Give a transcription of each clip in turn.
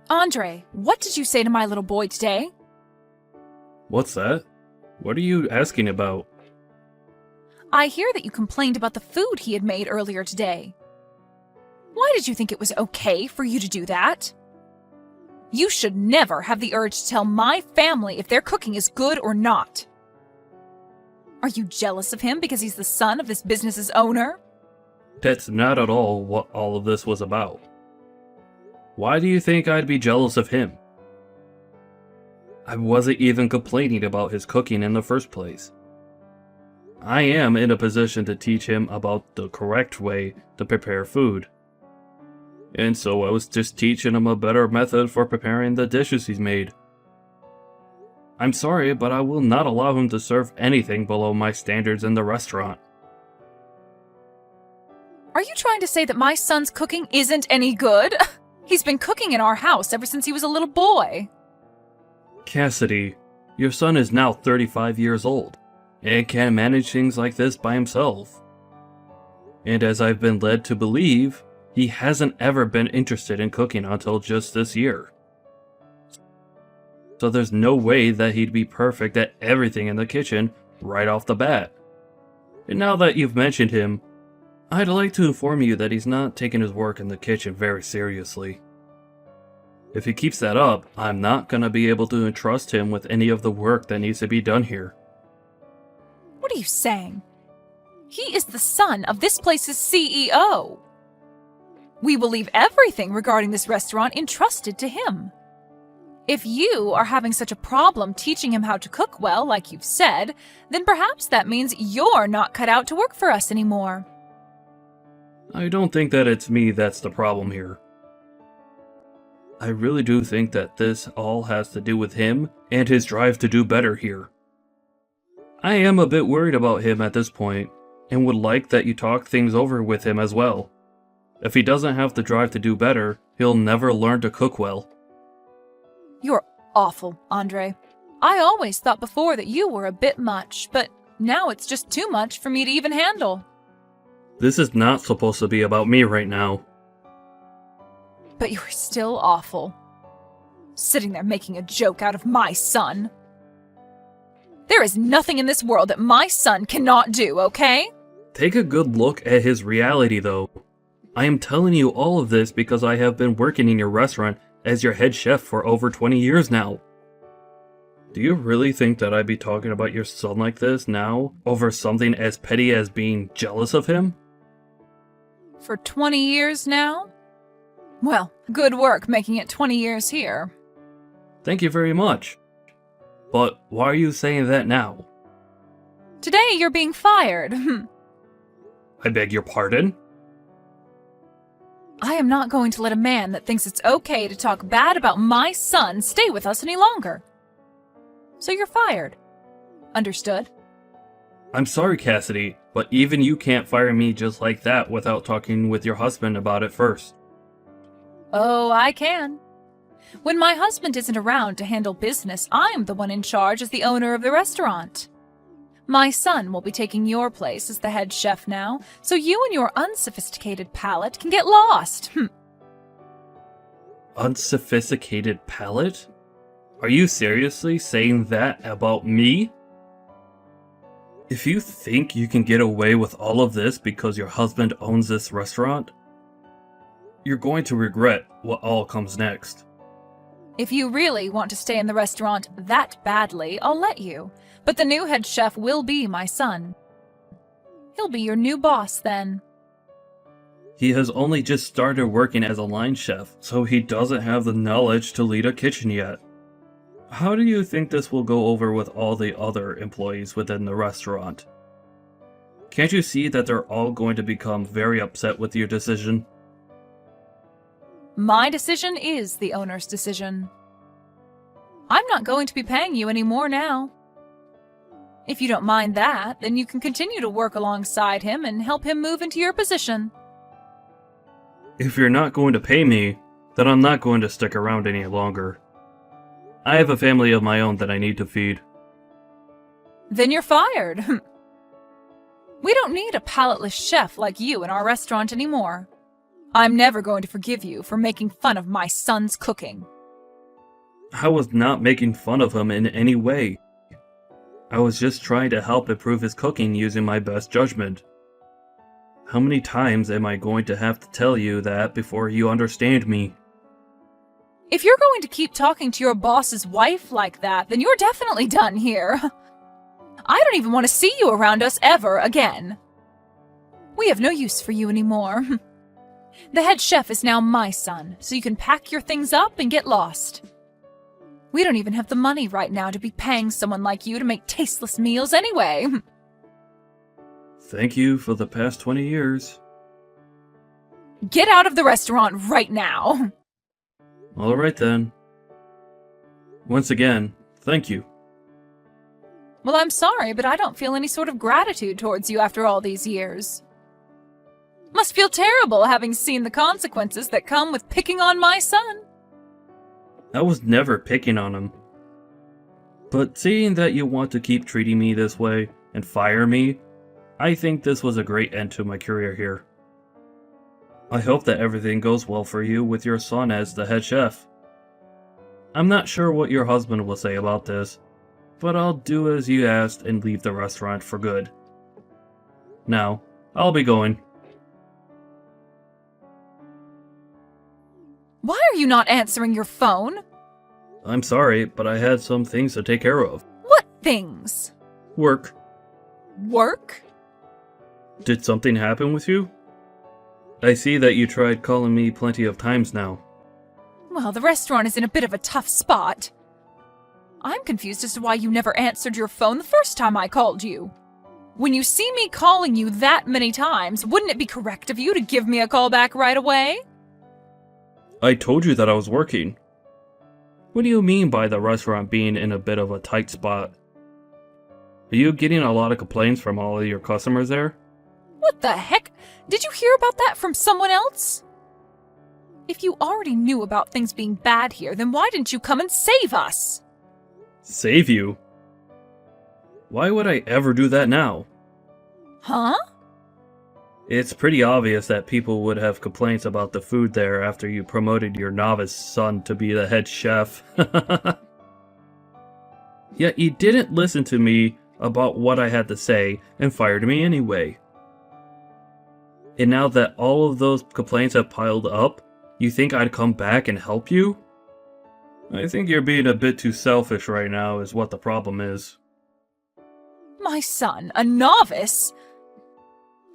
Andre, what did you say to my little boy today? What's that? What are you asking about? I hear that you complained about the food he had made earlier today. Why did you think it was okay for you to do that? You should never have the urge to tell my family if their cooking is good or not. Are you jealous of him because he's the son of this business's owner? That's not at all what all of this was about. Why do you think I'd be jealous of him? I wasn't even complaining about his cooking in the first place. I am in a position to teach him about the correct way to prepare food. And so I was just teaching him a better method for preparing the dishes he's made. I'm sorry, but I will not allow him to serve anything below my standards in the restaurant. Are you trying to say that my son's cooking isn't any good? He's been cooking in our house ever since he was a little boy. Cassidy, your son is now 35 years old, and can manage things like this by himself. And as I've been led to believe, he hasn't ever been interested in cooking until just this year. So there's no way that he'd be perfect at everything in the kitchen right off the bat. And now that you've mentioned him, I'd like to inform you that he's not taking his work in the kitchen very seriously. If he keeps that up, I'm not going to be able to entrust him with any of the work that needs to be done here. What are you saying? He is the son of this place's CEO. We will leave everything regarding this restaurant entrusted to him. If you are having such a problem teaching him how to cook well, like you've said, then perhaps that means you're not cut out to work for us anymore. I don't think that it's me that's the problem here. I really do think that this all has to do with him and his drive to do better here. I am a bit worried about him at this point, and would like that you talk things over with him as well. If he doesn't have the drive to do better, he'll never learn to cook well. You're awful, Andre. I always thought before that you were a bit much, but now it's just too much for me to even handle. This is not supposed to be about me right now. But you're still awful. Sitting there making a joke out of my son. There is nothing in this world that my son cannot do, okay? Take a good look at his reality, though. I am telling you all of this because I have been working in your restaurant as your head chef for over 20 years now. Do you really think that I'd be talking about your son like this now, over something as petty as being jealous of him? For 20 years now? Well, good work making it 20 years here. Thank you very much. But why are you saying that now? Today you're being fired. I beg your pardon? I am not going to let a man that thinks it's okay to talk bad about my son stay with us any longer. So you're fired. Understood? I'm sorry, Cassidy, but even you can't fire me just like that without talking with your husband about it first. Oh, I can. When my husband isn't around to handle business, I'm the one in charge as the owner of the restaurant. My son will be taking your place as the head chef now, so you and your unsophisticated palate can get lost. Unsophisticated palate? Are you seriously saying that about me? If you think you can get away with all of this because your husband owns this restaurant, you're going to regret what all comes next. If you really want to stay in the restaurant that badly, I'll let you. But the new head chef will be my son. He'll be your new boss then. He has only just started working as a line chef, so he doesn't have the knowledge to lead a kitchen yet. How do you think this will go over with all the other employees within the restaurant? Can't you see that they're all going to become very upset with your decision? My decision is the owner's decision. I'm not going to be paying you any more now. If you don't mind that, then you can continue to work alongside him and help him move into your position. If you're not going to pay me, then I'm not going to stick around any longer. I have a family of my own that I need to feed. Then you're fired. We don't need a palateless chef like you in our restaurant anymore. I'm never going to forgive you for making fun of my son's cooking. I was not making fun of him in any way. I was just trying to help improve his cooking using my best judgment. How many times am I going to have to tell you that before you understand me? If you're going to keep talking to your boss's wife like that, then you're definitely done here. I don't even want to see you around us ever again. We have no use for you anymore. The head chef is now my son, so you can pack your things up and get lost. We don't even have the money right now to be paying someone like you to make tasteless meals anyway. Thank you for the past 20 years. Get out of the restaurant right now. Alright then. Once again, thank you. Well, I'm sorry, but I don't feel any sort of gratitude towards you after all these years. Must feel terrible having seen the consequences that come with picking on my son. I was never picking on him. But seeing that you want to keep treating me this way and fire me, I think this was a great end to my career here. I hope that everything goes well for you with your son as the head chef. I'm not sure what your husband will say about this, but I'll do as you asked and leave the restaurant for good. Now, I'll be going. Why are you not answering your phone? I'm sorry, but I had some things to take care of. What things? Work. Work? Did something happen with you? I see that you tried calling me plenty of times now. Well, the restaurant is in a bit of a tough spot. I'm confused as to why you never answered your phone the first time I called you. When you see me calling you that many times, wouldn't it be correct of you to give me a call back right away? I told you that I was working. What do you mean by the restaurant being in a bit of a tight spot? Are you getting a lot of complaints from all of your customers there? What the heck? Did you hear about that from someone else? If you already knew about things being bad here, then why didn't you come and save us? Save you? Why would I ever do that now? Huh? It's pretty obvious that people would have complaints about the food there after you promoted your novice son to be the head chef. Yet you didn't listen to me about what I had to say and fired me anyway. And now that all of those complaints have piled up, you think I'd come back and help you? I think you're being a bit too selfish right now is what the problem is. My son, a novice?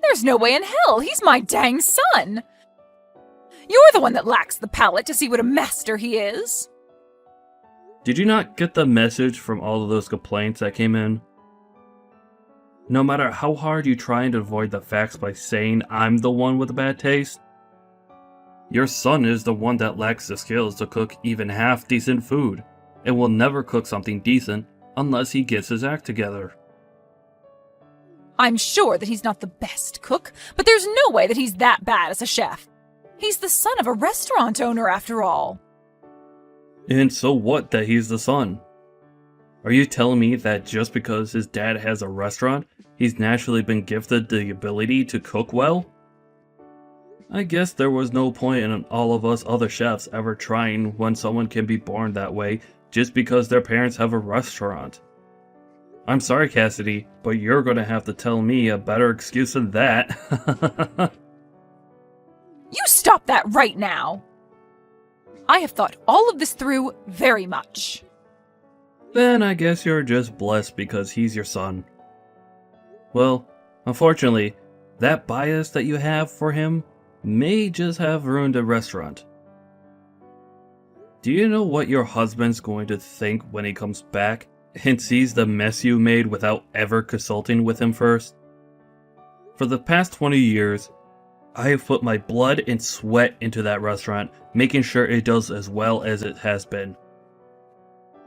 There's no way in hell, he's my dang son! You're the one that lacks the palate to see what a master he is! Did you not get the message from all of those complaints that came in? No matter how hard you try and avoid the facts by saying I'm the one with a bad taste, your son is the one that lacks the skills to cook even half decent food, and will never cook something decent unless he gets his act together. I'm sure that he's not the best cook, but there's no way that he's that bad as a chef. He's the son of a restaurant owner after all. And so what that he's the son? Are you telling me that just because his dad has a restaurant, he's naturally been gifted the ability to cook well? I guess there was no point in all of us other chefs ever trying when someone can be born that way just because their parents have a restaurant. I'm sorry, Cassidy, but you're gonna have to tell me a better excuse than that. You stop that right now! I have thought all of this through very much. Then I guess you're just blessed because he's your son. Well, unfortunately, that bias that you have for him may just have ruined a restaurant. Do you know what your husband's going to think when he comes back and sees the mess you made without ever consulting with him first? For the past 20 years, I have put my blood and sweat into that restaurant, making sure it does as well as it has been.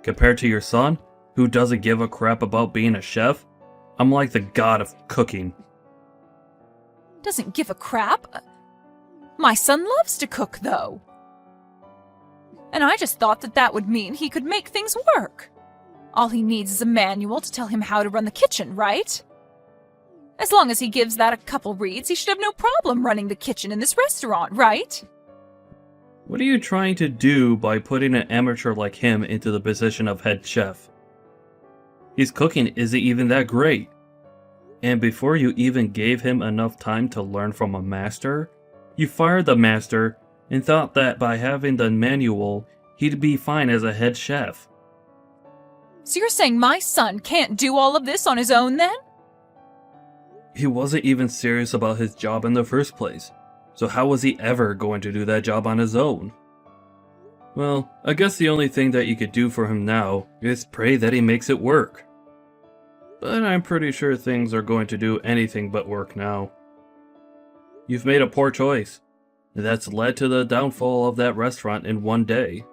Compared to your son, who doesn't give a crap about being a chef, I'm like the god of cooking. Doesn't give a crap? My son loves to cook, though. And I just thought that that would mean he could make things work. All he needs is a manual to tell him how to run the kitchen, right? As long as he gives that a couple reads, he should have no problem running the kitchen in this restaurant, right? What are you trying to do by putting an amateur like him into the position of head chef? His cooking isn't even that great. And before you even gave him enough time to learn from a master, you fired the master and thought that by having the manual, he'd be fine as a head chef. So you're saying my son can't do all of this on his own then? He wasn't even serious about his job in the first place, so how was he ever going to do that job on his own? Well, I guess the only thing that you could do for him now is pray that he makes it work. But I'm pretty sure things are going to do anything but work now. You've made a poor choice. That's led to the downfall of that restaurant in one day.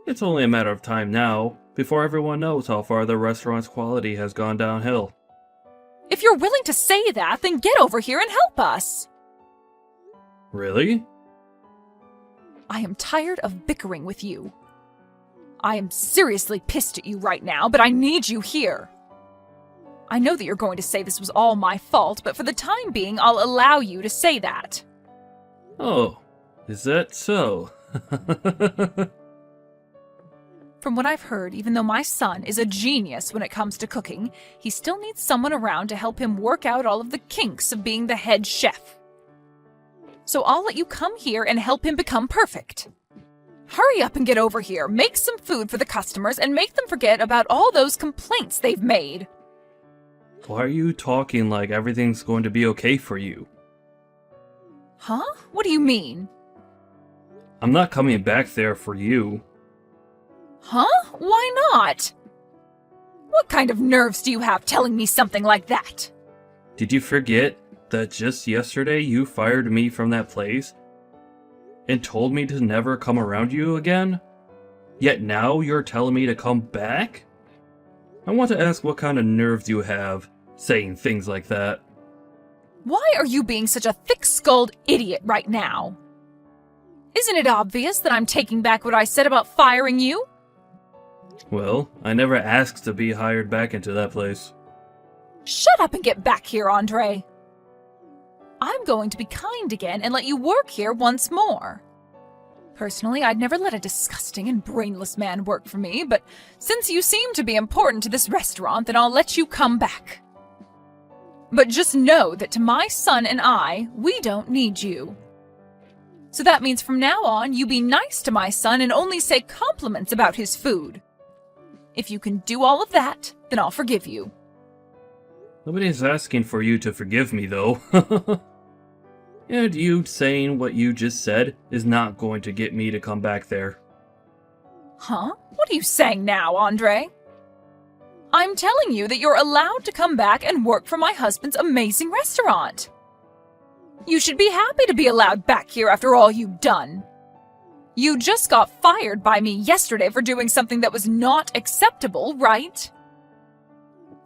It's only a matter of time now before everyone knows how far the restaurant's quality has gone downhill. If you're willing to say that, then get over here and help us. Really? I am tired of bickering with you. I am seriously pissed at you right now, but I need you here. I know that you're going to say this was all my fault, but for the time being, I'll allow you to say that. Oh, is that so? From what I've heard, even though my son is a genius when it comes to cooking, he still needs someone around to help him work out all of the kinks of being the head chef. So I'll let you come here and help him become perfect. Hurry up and get over here, make some food for the customers, and make them forget about all those complaints they've made. Why are you talking like everything's going to be okay for you? Huh? What do you mean? I'm not coming back there for you. Huh? Why not? What kind of nerves do you have telling me something like that? Did you forget that just yesterday you fired me from that place and told me to never come around you again? Yet now you're telling me to come back? I want to ask what kind of nerves you have saying things like that. Why are you being such a thick-skulled idiot right now? Isn't it obvious that I'm taking back what I said about firing you? Well, I never asked to be hired back into that place. Shut up and get back here, Andre. I'm going to be kind again and let you work here once more. Personally, I'd never let a disgusting and brainless man work for me, but since you seem to be important to this restaurant, then I'll let you come back. But just know that to my son and I, we don't need you. So that means from now on, you be nice to my son and only say compliments about his food. If you can do all of that, then I'll forgive you. Nobody's asking for you to forgive me, though. And you saying what you just said is not going to get me to come back there. Huh? What are you saying now, Andre? I'm telling you that you're allowed to come back and work for my husband's amazing restaurant. You should be happy to be allowed back here after all you've done. You just got fired by me yesterday for doing something that was not acceptable, right?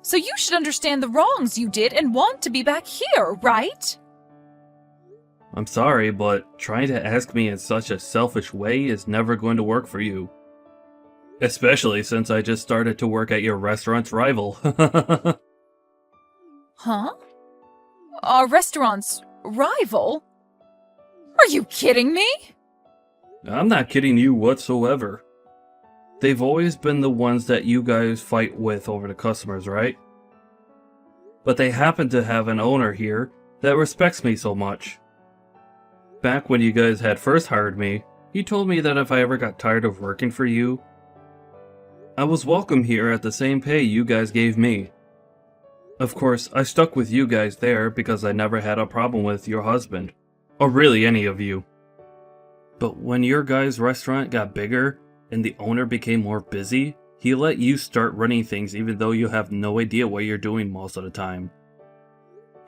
So you should understand the wrongs you did and want to be back here, right? I'm sorry, but trying to ask me in such a selfish way is never going to work for you. Especially since I just started to work at your restaurant's rival. Huh? Our restaurant's rival? Are you kidding me? I'm not kidding you whatsoever. They've always been the ones that you guys fight with over the customers, right? But they happen to have an owner here that respects me so much. Back when you guys had first hired me, he told me that if I ever got tired of working for you, I was welcome here at the same pay you guys gave me. Of course, I stuck with you guys there because I never had a problem with your husband, or really any of you. But when your guys' restaurant got bigger and the owner became more busy, he let you start running things even though you have no idea what you're doing most of the time.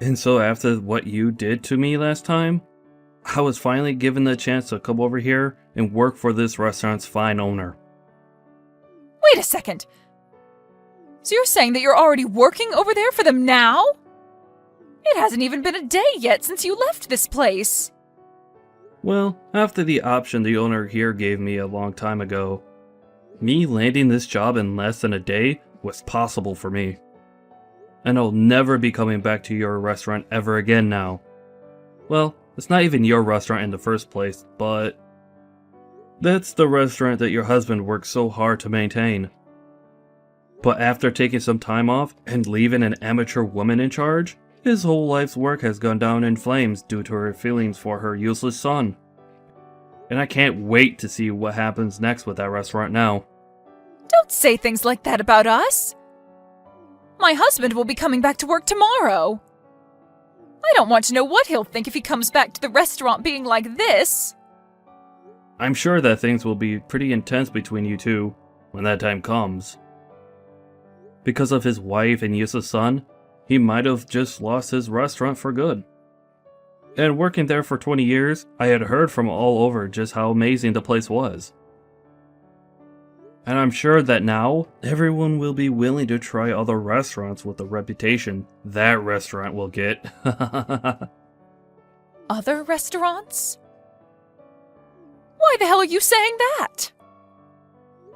And so after what you did to me last time, I was finally given the chance to come over here and work for this restaurant's fine owner. Wait a second. So you're saying that you're already working over there for them now? It hasn't even been a day yet since you left this place. Well, after the option the owner here gave me a long time ago, me landing this job in less than a day was possible for me. And I'll never be coming back to your restaurant ever again now. Well, it's not even your restaurant in the first place, but That's the restaurant that your husband worked so hard to maintain. But after taking some time off and leaving an amateur woman in charge, his whole life's work has gone down in flames due to her feelings for her useless son. And I can't wait to see what happens next with that restaurant now. Don't say things like that about us. My husband will be coming back to work tomorrow. I don't want to know what he'll think if he comes back to the restaurant being like this. I'm sure that things will be pretty intense between you two when that time comes. Because of his wife and useless son, he might have just lost his restaurant for good. And working there for 20 years, I had heard from all over just how amazing the place was. And I'm sure that now, everyone will be willing to try other restaurants with the reputation that restaurant will get. Other restaurants? Why the hell are you saying that?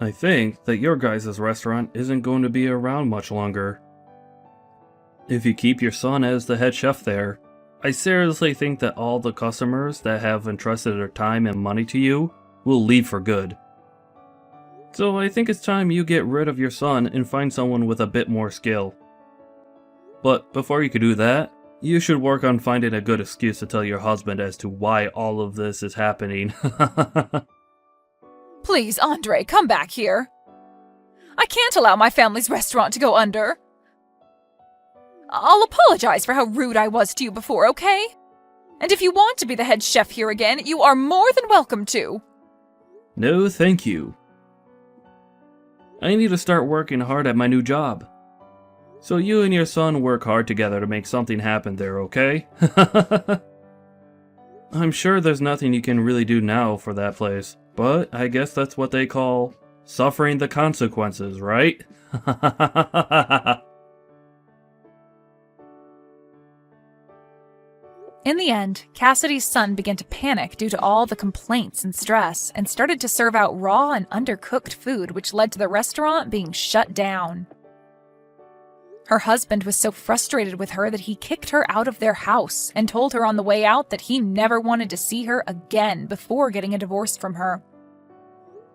I think that your guys' restaurant isn't going to be around much longer. If you keep your son as the head chef there, I seriously think that all the customers that have entrusted their time and money to you will leave for good. So I think it's time you get rid of your son and find someone with a bit more skill. But before you could do that, you should work on finding a good excuse to tell your husband as to why all of this is happening. Please, Andre, come back here. I can't allow my family's restaurant to go under. I'll apologize for how rude I was to you before, okay? And if you want to be the head chef here again, you are more than welcome to. No, thank you. I need to start working hard at my new job. So you and your son work hard together to make something happen there, okay? I'm sure there's nothing you can really do now for that place, but I guess that's what they call suffering the consequences, right? In the end, Cassidy's son began to panic due to all the complaints and stress and started to serve out raw and undercooked food, which led to the restaurant being shut down. Her husband was so frustrated with her that he kicked her out of their house and told her on the way out that he never wanted to see her again before getting a divorce from her.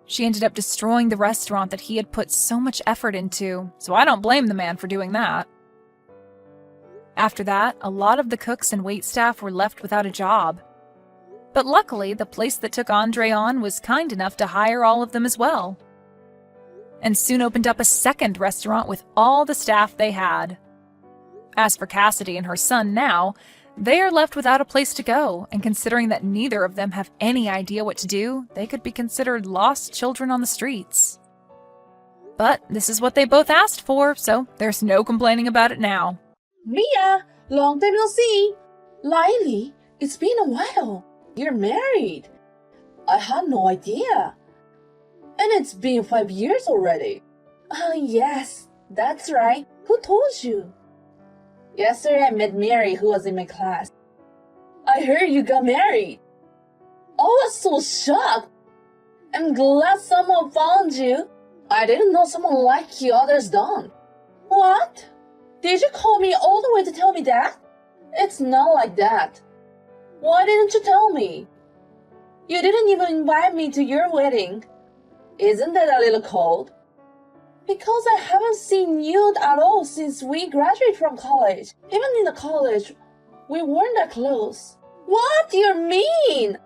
She ended up destroying the restaurant that he had put so much effort into, so I don't blame the man for doing that. After that, a lot of the cooks and waitstaff were left without a job. But luckily, the place that took Andre on was kind enough to hire all of them as well, and soon opened up a second restaurant with all the staff they had. As for Cassidy and her son now, they are left without a place to go, and considering that neither of them have any idea what to do, they could be considered lost children on the streets. But this is what they both asked for, so there's no complaining about it now. Mia, long time no see. Lily, it's been a while. You're married. I had no idea. And it's been 5 years already. Oh, yes, that's right. Who told you? Yesterday I met Mary, who was in my class. I heard you got married. I was so shocked. I'm glad someone found you. I didn't know someone like you others don't. What? Did you call me all the way to tell me that? It's not like that. Why didn't you tell me? You didn't even invite me to your wedding. Isn't that a little cold? Because I haven't seen you at all since we graduated from college. Even in the college, we weren't that close. What? You're mean!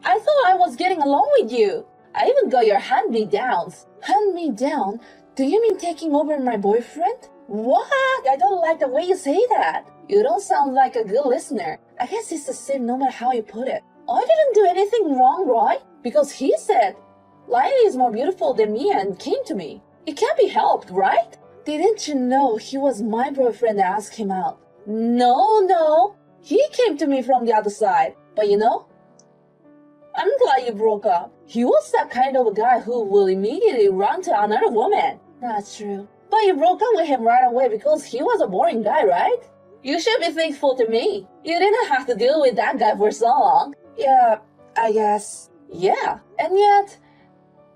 I thought I was getting along with you. I even got your hand-me-downs. Hand-me-down? Do you mean taking over my boyfriend? What? I don't like the way you say that. You don't sound like a good listener. I guess it's the same no matter how you put it. I didn't do anything wrong, right? Because he said, Lily is more beautiful than me and came to me. It can't be helped, right? Didn't you know he was my boyfriend that asked him out? No. He came to me from the other side. But you know, I'm glad you broke up. He was that kind of a guy who will immediately run to another woman. That's true. But you broke up with him right away because he was a boring guy, right? You should be thankful to me. You didn't have to deal with that guy for so long. Yeah, I guess. Yeah, and yet,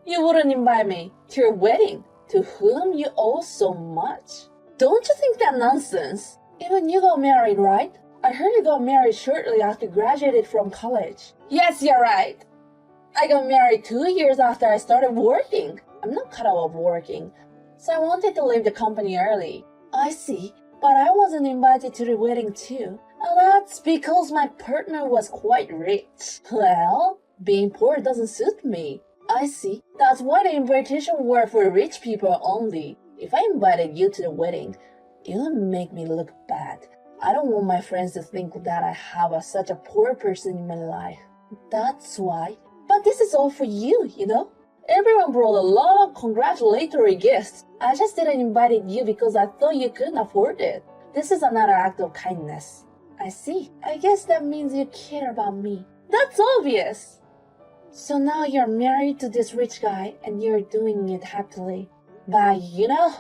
you wouldn't invite me to your wedding, to whom you owe so much. Don't you think that nonsense? Even you got married, right? I heard you got married shortly after you graduated from college. Yes, you're right. I got married 2 years after I started working. I'm not cut out of working, so I wanted to leave the company early. I see, but I wasn't invited to the wedding too. And that's because my partner was quite rich. Well, being poor doesn't suit me. I see. That's why the invitation were for rich people only. If I invited you to the wedding, it would make me look bad. I don't want my friends to think that I have such a poor person in my life. That's why. But this is all for you, you know? Everyone brought a lot of congratulatory gifts. I just didn't invite you because I thought you couldn't afford it. This is another act of kindness. I see. I guess that means you care about me. That's obvious. So now you're married to this rich guy and you're doing it happily. But you know,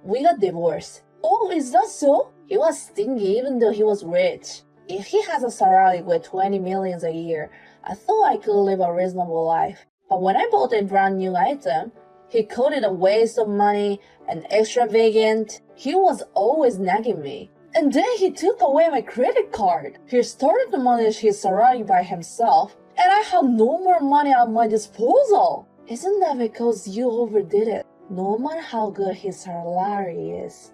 we got divorced. Oh, is that so? He was stingy even though he was rich. If he has a salary with 20 million a year, I thought I could live a reasonable life. But when I bought a brand new item, he called it a waste of money and extravagant. He was always nagging me. And then he took away my credit card. He started to manage his salary by himself, and I have no more money at my disposal. Isn't that because you overdid it? No matter how good his salary is,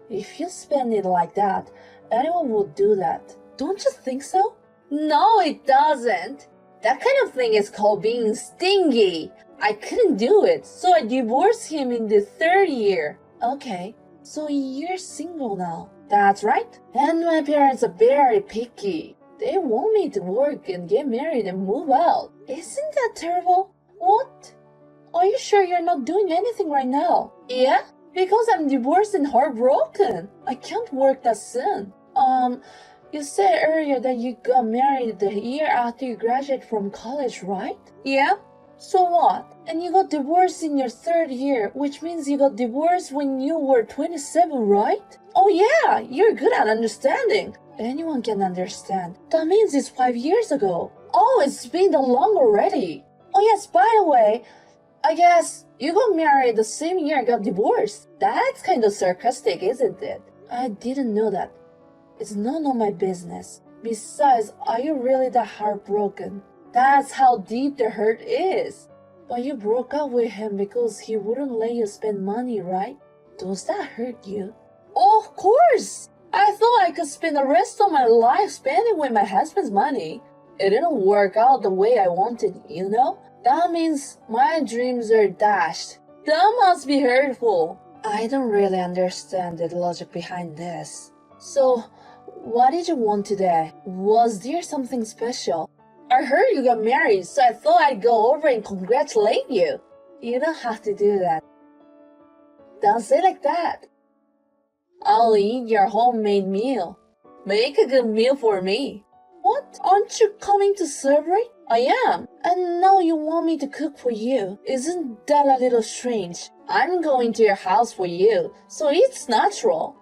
if you spend it like that, anyone would do that. Don't you think so? No, it doesn't. That kind of thing is called being stingy. I couldn't do it, so I divorced him in the 3rd year. Okay, so you're single now. That's right. And my parents are very picky. They want me to work and get married and move out. Isn't that terrible? What? Are you sure you're not doing anything right now? Yeah, because I'm divorced and heartbroken. I can't work that soon. You said earlier that you got married the year after you graduated from college, right? Yeah. So what? And you got divorced in your 3rd year, which means you got divorced when you were 27, right? Oh yeah, you're good at understanding. Anyone can understand. That means it's 5 years ago. Oh, it's been that long already. Oh yes, by the way, I guess you got married the same year I got divorced. That's kind of sarcastic, isn't it? I didn't know that. It's none of my business. Besides, are you really that heartbroken? That's how deep the hurt is. But you broke up with him because he wouldn't let you spend money, right? Does that hurt you? Oh, of course! I thought I could spend the rest of my life spending with my husband's money. It didn't work out the way I wanted, you know? That means my dreams are dashed. That must be hurtful. I don't really understand the logic behind this. So, what did you want today? Was there something special? I heard you got married, so I thought I'd go over and congratulate you. You don't have to do that. Don't say like that. I'll eat your homemade meal. Make a good meal for me. What? Aren't you coming to celebrate? I am. And now you want me to cook for you. Isn't that a little strange? I'm going to your house for you, so it's natural.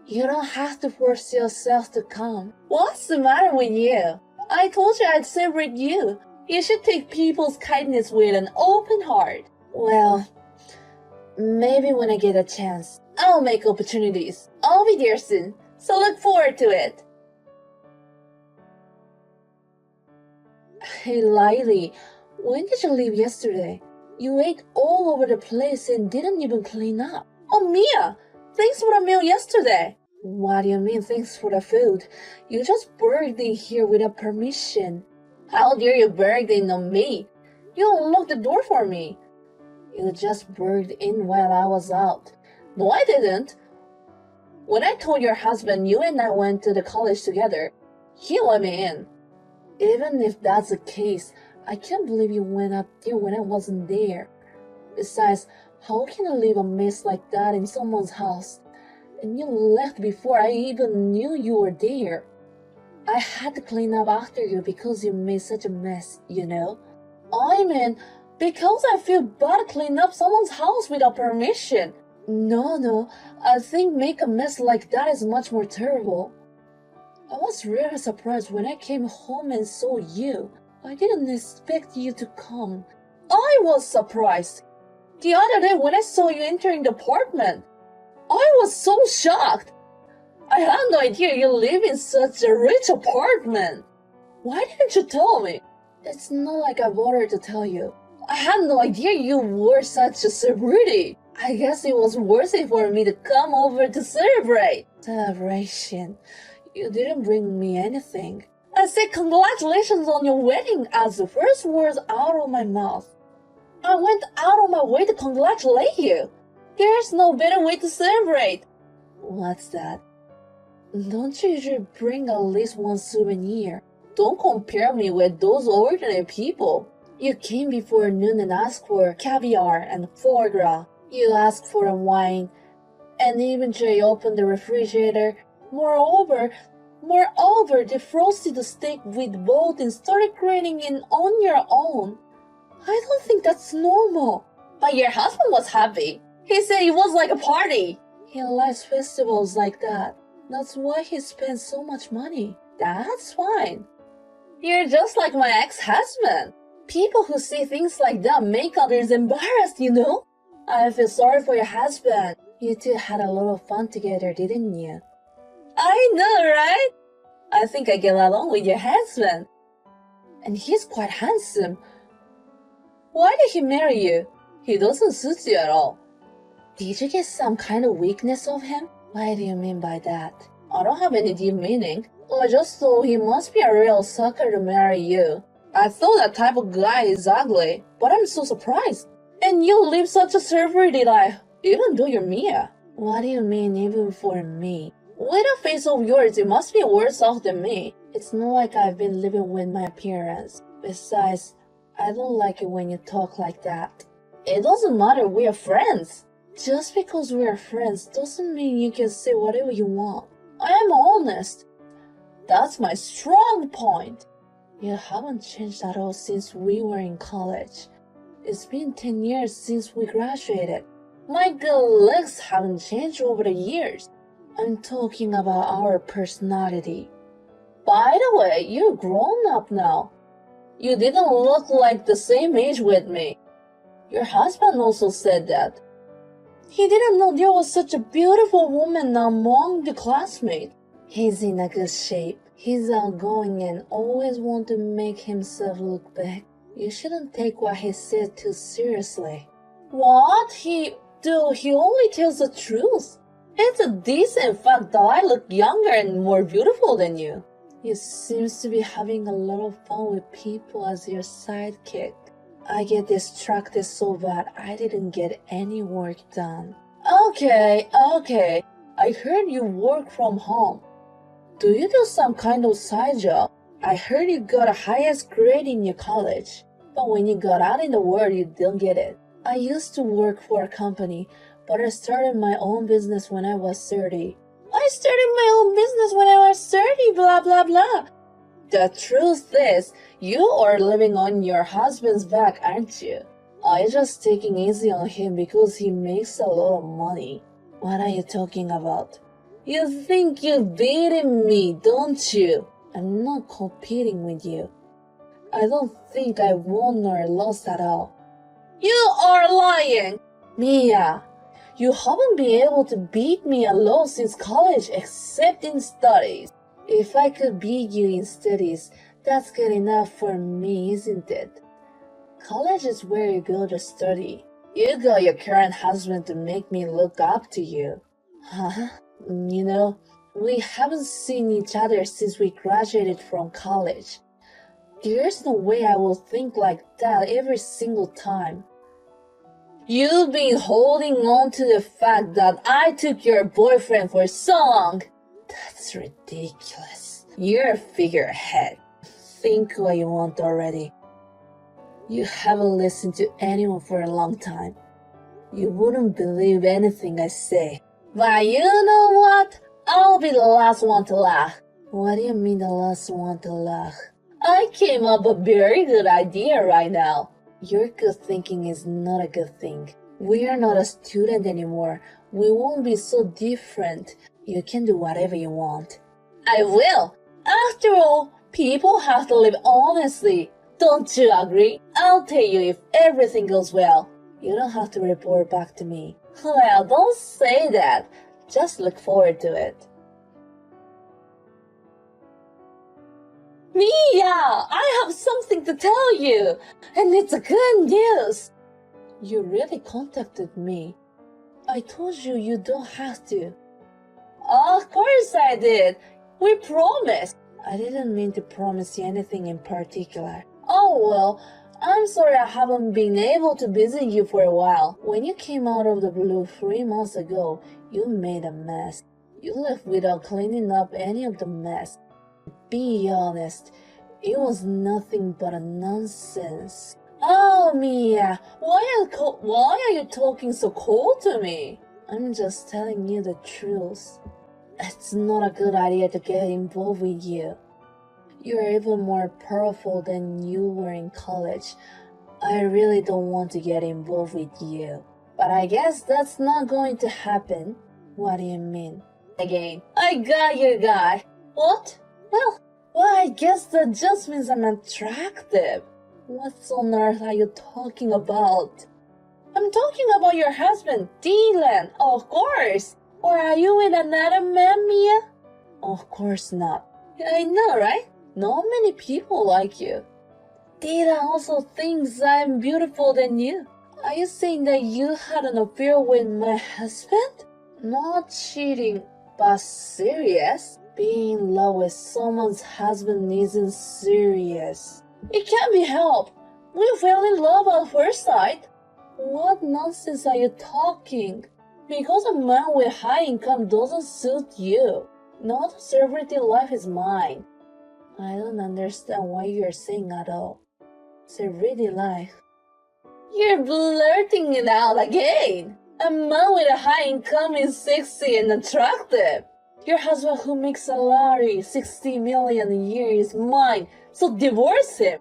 You don't have to force yourself to come. What's the matter with you? I told you I'd celebrate you. You should take people's kindness with an open heart. Well, maybe when I get a chance, I'll make opportunities. I'll be there soon, so look forward to it. Hey, Lily, when did you leave yesterday? You ate all over the place and didn't even clean up. Oh, Mia, thanks for the meal yesterday. What do you mean, thanks for the food? You just burged in here without permission. How dare you burg in on me? You unlocked the door for me. You just burged in while I was out. No, I didn't. When I told your husband you and I went to the college together, he let me in. Even if that's the case, I can't believe you went up there when I wasn't there. Besides, how can I leave a mess like that in someone's house? And you left before I even knew you were there. I had to clean up after you because you made such a mess, you know? I mean, because I feel bad cleaning up someone's house without permission. No, I think make a mess like that is much more terrible. I was really surprised when I came home and saw you. I didn't expect you to come. I was surprised. The other day when I saw you entering the apartment, I was so shocked. I had no idea you live in such a rich apartment. Why didn't you tell me? It's not like I bothered to tell you. I had no idea you were such a celebrity. I guess it was worth it for me to come over to celebrate. Celebration? You didn't bring me anything. I said congratulations on your wedding as the first words out of my mouth. I went out of my way to congratulate you. There's no better way to celebrate. What's that? Don't you usually bring at least one souvenir? Don't compare me with those ordinary people. You came before noon and asked for caviar and foie gras. You asked for a wine, and eventually opened the refrigerator. Moreover, defrosted the steak with both and started grilling it on your own. I don't think that's normal. But your husband was happy. He said it was like a party. He likes festivals like that. That's why he spends so much money. That's fine. You're just like my ex-husband. People who say things like that make others embarrassed, you know? I feel sorry for your husband. You two had a lot of fun together, didn't you? I know, right? I think I get along with your husband. And he's quite handsome. Why did he marry you? He doesn't suit you at all. Did you get some kind of weakness of him? What do you mean by that? I don't have any deep meaning. I just thought he must be a real sucker to marry you. I thought that type of guy is ugly, but I'm so surprised. And you live such a celebrity life, even though you're Mia. What do you mean, even for me? With a face of yours, you must be worse off than me. It's not like I've been living with my appearance. Besides, I don't like it when you talk like that. It doesn't matter, we are friends. Just because we are friends doesn't mean you can say whatever you want. I am honest. That's my strong point. You haven't changed at all since we were in college. It's been 10 years since we graduated. My good looks haven't changed over the years. I'm talking about our personality. By the way, you're grown up now. You didn't look like the same age with me. Your husband also said that. He didn't know there was such a beautiful woman among the classmates. He's in a good shape. He's outgoing and always wants to make himself look big. You shouldn't take what he said too seriously. What? He only tells the truth. It's a decent fact that I look younger and more beautiful than you. You seem to be having a lot of fun with people as your sidekick. I get distracted so bad I didn't get any work done. Okay. I heard you work from home. Do you do some kind of side job? I heard you got a highest grade in your college, but when you got out in the world, you didn't get it. I used to work for a company, but I started my own business when I was 30. I started my own business when I was 30, blah, blah, blah. The truth is, you are living on your husband's back, aren't you? I'm just taking easy on him because he makes a lot of money. What are you talking about? You think you're beating me, don't you? I'm not competing with you. I don't think I won or lost at all. You are lying! Mia, you haven't been able to beat me at all since college except in studies. If I could beat you in studies, that's good enough for me, isn't it? College is where you go to study. You got your current husband to make me look up to you. Huh? You know, we haven't seen each other since we graduated from college. There's no way I will think like that every single time. You've been holding on to the fact that I took your boyfriend for so long. That's ridiculous. You're a figurehead. Think what you want already. You haven't listened to anyone for a long time. You wouldn't believe anything I say. But you know what? I'll be the last one to laugh. What do you mean the last one to laugh? I came up with a very good idea right now. Your good thinking is not a good thing. We are not a student anymore. We won't be so different. You can do whatever you want. I will. After all, people have to live honestly. Don't you agree? I'll tell you if everything goes well. You don't have to report back to me. Well, don't say that. Just look forward to it. Mia, I have something to tell you, and it's a good news. You really contacted me. I told you you don't have to. Of course I did. We promised. I didn't mean to promise you anything in particular. Oh well, I'm sorry I haven't been able to visit you for a while. When you came out of the blue 3 months ago, you made a mess. You left without cleaning up any of the mess. Be honest, it was nothing but a nonsense. Oh, Mia, why are you talking so cold to me? I'm just telling you the truth. It's not a good idea to get involved with you. You're even more powerful than you were in college. I really don't want to get involved with you. But I guess that's not going to happen. What do you mean? Again, I got your guy. What? Well, I guess that just means I'm attractive. What on earth are you talking about? I'm talking about your husband, Dylan, of course. Or are you with another man, Mia? Of course not. I know, right? Not many people like you. Dylan also thinks I'm beautiful than you. Are you saying that you had an affair with my husband? Not cheating, but serious. Being in love with someone's husband isn't serious. It can't be helped. We fell in love at first sight. What nonsense are you talking? Because a man with high income doesn't suit you. Not a celebrity life is mine. I don't understand what you're saying at all. Celebrity life. You're blurting it out again. A man with a high income is sexy and attractive. Your husband who makes a salary 60 million a year is mine, so divorce him.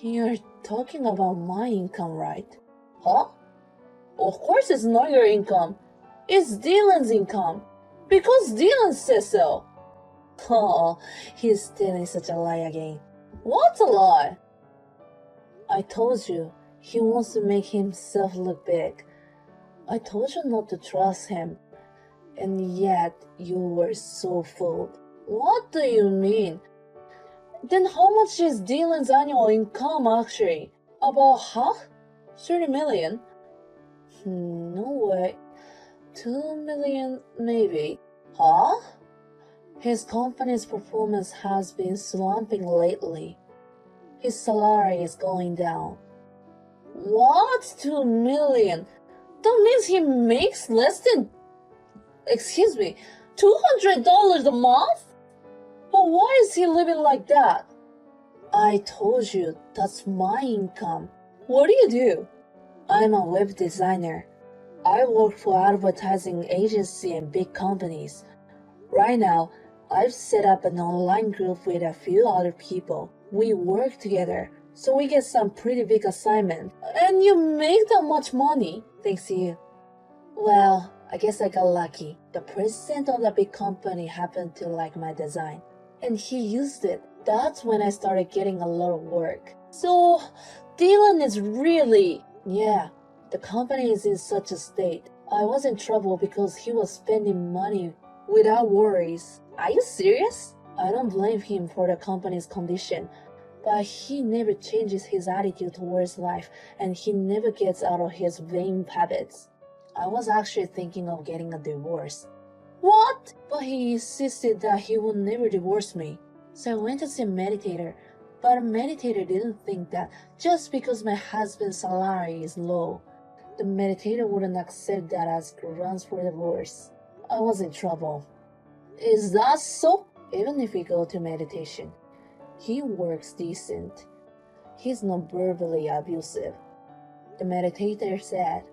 You're talking about my income, right? Huh? Of course it's not your income. It's Dylan's income. Because Dylan says so. Oh, he's telling such a lie again. What's a lie? I told you, he wants to make himself look big. I told you not to trust him. And yet, you were so fooled. What do you mean? Then how much is Dylan's annual income actually? About half? 30 million? No way. 2 million maybe. Huh? His company's performance has been slumping lately. His salary is going down. What? 2 million? That means he makes less than... Excuse me, $200 a month? But why is he living like that? I told you, that's my income. What do you do? I'm a web designer. I work for advertising agency and big companies. Right now, I've set up an online group with a few other people. We work together, so we get some pretty big assignment. And you make that much money, thanks to you. Well, I guess I got lucky. The president of the big company happened to like my design, and he used it. That's when I started getting a lot of work. So, Dylan is really... Yeah, the company is in such a state. I was in trouble because he was spending money without worries. Are you serious? I don't blame him for the company's condition, but he never changes his attitude towards life, and he never gets out of his vain habits. I was actually thinking of getting a divorce. What? But he insisted that he would never divorce me. So I went to see a meditator, but a meditator didn't think that just because my husband's salary is low, the meditator wouldn't accept that as grounds for divorce. I was in trouble. Is that so? Even if we go to meditation, he works decent. He's not verbally abusive. The meditator said,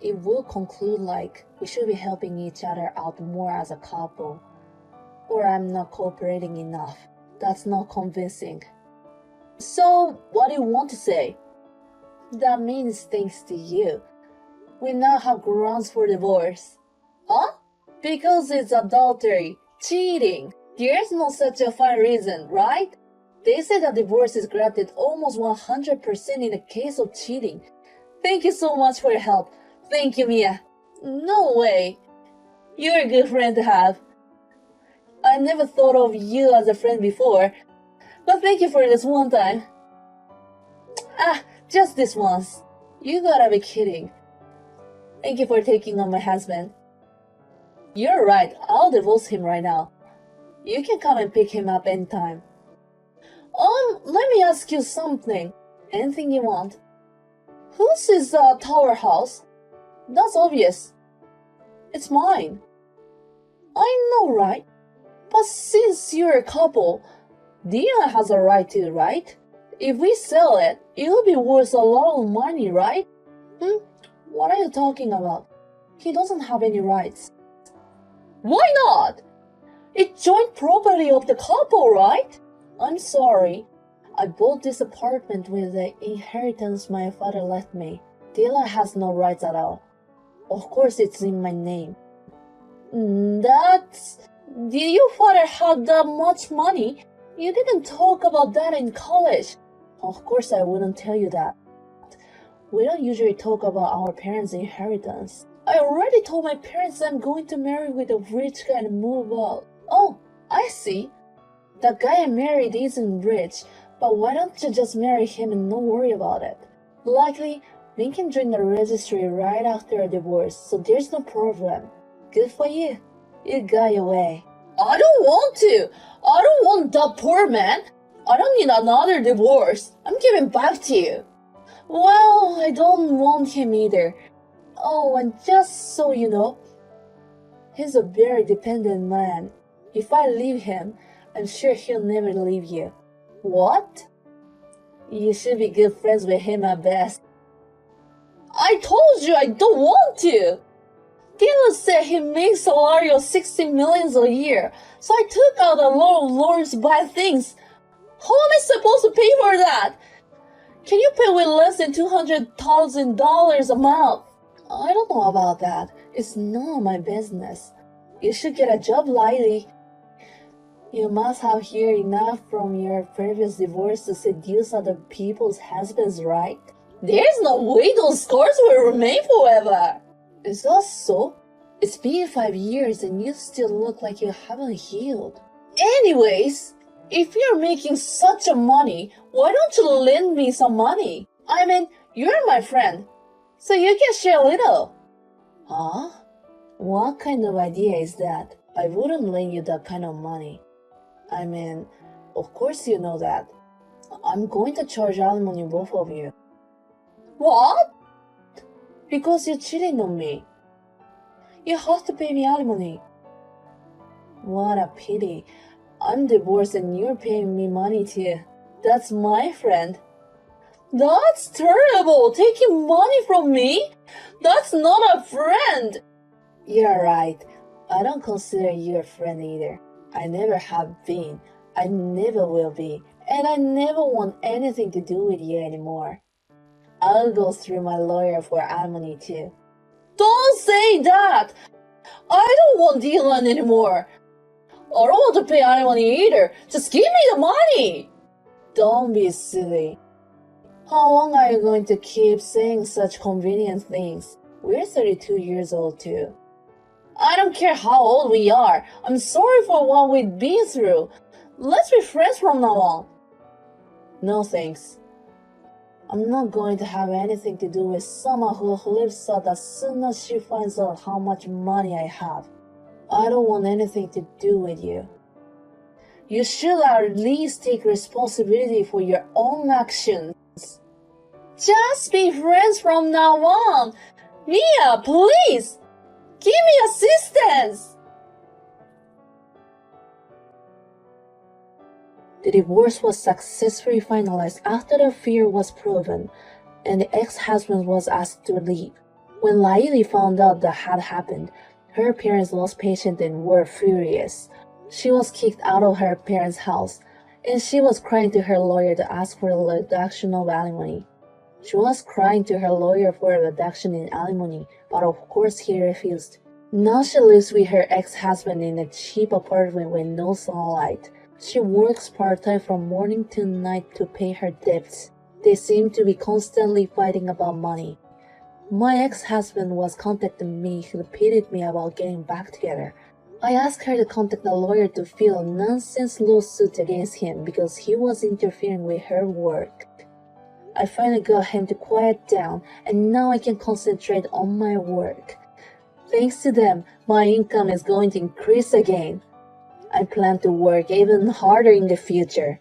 it will conclude like we should be helping each other out more as a couple. Or I'm not cooperating enough. That's not convincing. So, what do you want to say? That means thanks to you, we now have grounds for divorce. Huh? Because it's adultery, cheating. There's no such a fine reason, right? They say that divorce is granted almost 100% in the case of cheating. Thank you so much for your help. Thank you, Mia. No way. You're a good friend to have. I never thought of you as a friend before, But thank you for this one time. Just this once. You gotta be kidding. Thank you for taking on my husband. You're right, I'll divorce him right now. You can come and pick him up anytime. Let me ask you something. Anything you want. Whose is the tower house? That's obvious. It's mine. I know, right? But since you're a couple, Dion has a right to, right? If we sell it, it'll be worth a lot of money, right? What are you talking about? He doesn't have any rights. Why not? It's joint property of the couple, right? I'm sorry. I bought this apartment with the inheritance my father left me. Dylan has no rights at all. Of course it's in my name. Did your father have that much money? You didn't talk about that in college. Of course I wouldn't tell you that. We don't usually talk about our parents' inheritance. I already told my parents I'm going to marry with a rich guy and move out. Oh, I see. The guy I married isn't rich, but why don't you just marry him and not worry about it? Likely, Min can join the registry right after a divorce, so there's no problem. Good for you. You got your way. I don't want to. I don't want that poor man. I don't need another divorce. I'm giving back to you. Well, I don't want him either. Oh, and just so you know, he's a very dependent man. If I leave him, I'm sure he'll never leave you. What? You should be good friends with him at best. I told you I don't want to. Dylan said he makes a salary of 60 million a year, so I took out a lot of loans to buy things. How am I supposed to pay for that? Can you pay with less than $200,000 a month? I don't know about that. It's none of my business. You should get a job, Lily. You must have heard enough from your previous divorce to seduce other people's husbands, right? There's no way those scars will remain forever. Is that so? It's been 5 years and you still look like you haven't healed. Anyways, if you're making such a money, why don't you lend me some money? I mean, you're my friend, so you can share a little. Huh? What kind of idea is that? I wouldn't lend you that kind of money. I mean, of course you know that. I'm going to charge alimony both of you. What? Because you cheated on me. You have to pay me alimony. What a pity. I'm divorced and you're paying me money too. That's my friend. That's terrible! Taking money from me? That's not a friend! You're right. I don't consider you a friend either. I never have been. I never will be. And I never want anything to do with you anymore. I'll go through my lawyer for alimony too. Don't say that! I don't want Dylan anymore. I don't want to pay alimony either. Just give me the money! Don't be silly. How long are you going to keep saying such convenient things? We're 32 years old too. I don't care how old we are. I'm sorry for what we've been through. Let's be friends from now on. No thanks. I'm not going to have anything to do with someone who flips out as soon as she finds out how much money I have. I don't want anything to do with you. You should at least take responsibility for your own actions. Just be friends from now on. Mia, please! Give me assistance! The divorce was successfully finalized after the affair was proven, and the ex-husband was asked to leave. When Laili found out that had happened, her parents lost patience and were furious. She was kicked out of her parents' house, and she was crying to her lawyer to ask for a reduction of alimony. She was crying to her lawyer for a reduction in alimony, but of course he refused. Now she lives with her ex-husband in a cheap apartment with no sunlight. She works part-time from morning to night to pay her debts. They seem to be constantly fighting about money. My ex-husband was contacting me. He pleaded me about getting back together. I asked her to contact a lawyer to file a nonsense lawsuit against him because he was interfering with her work. I finally got him to quiet down, and now I can concentrate on my work. Thanks to them, my income is going to increase again. I plan to work even harder in the future.